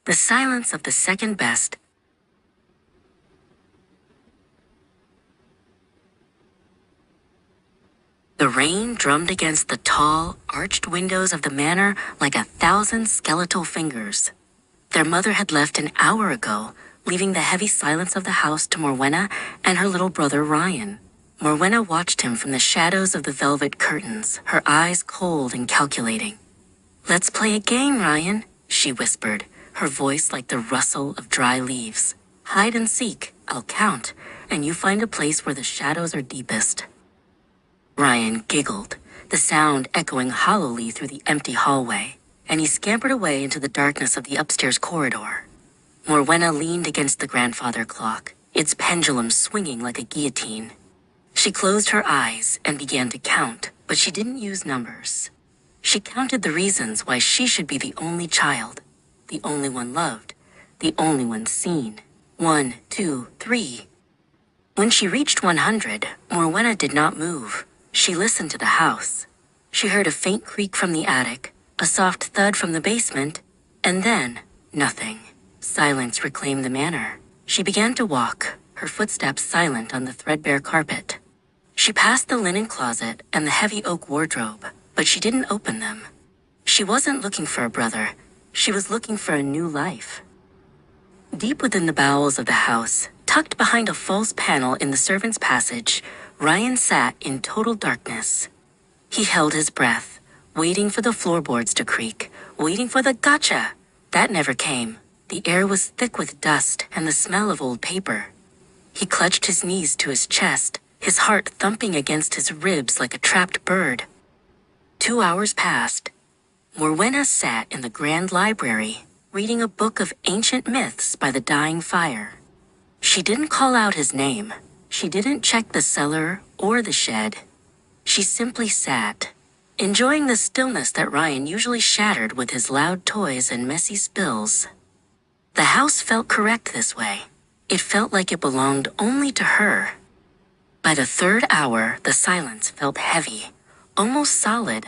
The silence of the second best. The rain drummed against the tall, arched windows of the manor like 1,000 skeletal fingers. Their mother had left an hour ago, leaving the heavy silence of the house to Morwenna and her little brother Ryan. Morwenna watched him from the shadows of the velvet curtains, her eyes cold and calculating. "Let's play a game, Ryan," she whispered, her voice like the rustle of dry leaves. "Hide and seek, I'll count, and you find a place where the shadows are deepest." Ryan giggled, the sound echoing hollowly through the empty hallway, and he scampered away into the darkness of the upstairs corridor. Morwenna leaned against the grandfather clock, its pendulum swinging like a guillotine. She closed her eyes and began to count, but she didn't use numbers. She counted the reasons why she should be the only child, the only one loved, the only one seen. 1, 2, 3. When she reached 100, Morwenna did not move. She listened to the house. She heard a faint creak from the attic, a soft thud from the basement, and then nothing. Silence reclaimed the manor. She began to walk, her footsteps silent on the threadbare carpet. She passed the linen closet and the heavy oak wardrobe, but she didn't open them. She wasn't looking for a brother. She was looking for a new life. Deep within the bowels of the house, tucked behind a false panel in the servants' passage, Ryan sat in total darkness. He held his breath, waiting for the floorboards to creak, waiting for the gotcha. That never came. The air was thick with dust and the smell of old paper. He clutched his knees to his chest, his heart thumping against his ribs like a trapped bird. 2 hours passed. Morwenna sat in the grand library, reading a book of ancient myths by the dying fire. She didn't call out his name. She didn't check the cellar or the shed. She simply sat, enjoying the stillness that Ryan usually shattered with his loud toys and messy spills. The house felt correct this way. It felt like it belonged only to her. By the third hour, the silence felt heavy, almost solid.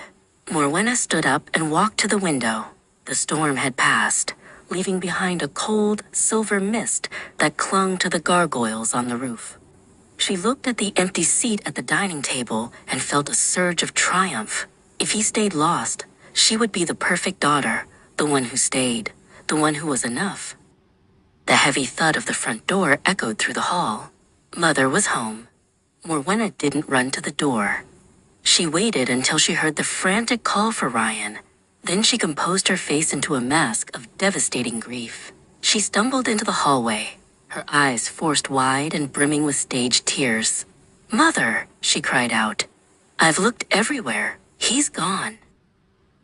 Morwenna stood up and walked to the window. The storm had passed, leaving behind a cold, silver mist that clung to the gargoyles on the roof. She looked at the empty seat at the dining table and felt a surge of triumph. If he stayed lost, she would be the perfect daughter, the one who stayed, the one who was enough. The heavy thud of the front door echoed through the hall. Mother was home. Morwenna didn't run to the door. She waited until she heard the frantic call for Ryan. Then she composed her face into a mask of devastating grief. She stumbled into the hallway, her eyes forced wide and brimming with staged tears. "Mother," she cried out. "I've looked everywhere. He's gone."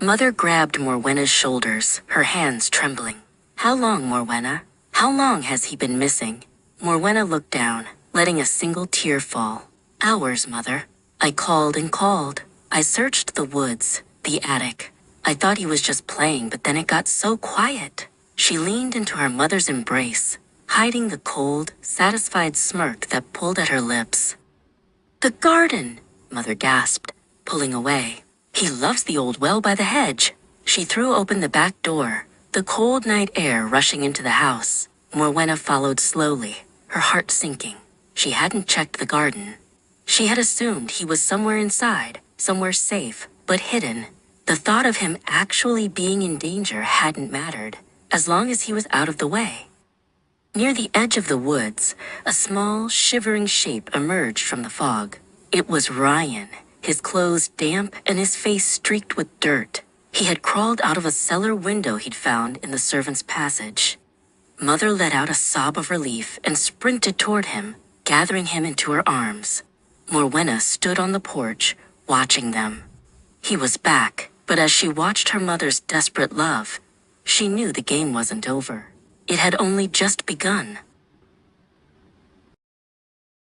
Mother grabbed Morwenna's shoulders, her hands trembling. "How long, Morwenna? How long has he been missing?" Morwenna looked down, letting a single tear fall. "Hours, Mother. I called and called. I searched the woods, the attic. I thought he was just playing, but then it got so quiet." She leaned into her mother's embrace, hiding the cold, satisfied smirk that pulled at her lips. "The garden," Mother gasped, pulling away. "He loves the old well by the hedge." She threw open the back door, the cold night air rushing into the house. Morwenna followed slowly, her heart sinking. She hadn't checked the garden. She had assumed he was somewhere inside, somewhere safe, but hidden. The thought of him actually being in danger hadn't mattered, as long as he was out of the way. Near the edge of the woods, a small, shivering shape emerged from the fog. It was Ryan, his clothes damp and his face streaked with dirt. He had crawled out of a cellar window he'd found in the servants' passage. Mother let out a sob of relief and sprinted toward him, gathering him into her arms. Morwenna stood on the porch, watching them. He was back, but as she watched her mother's desperate love, she knew the game wasn't over. It had only just begun.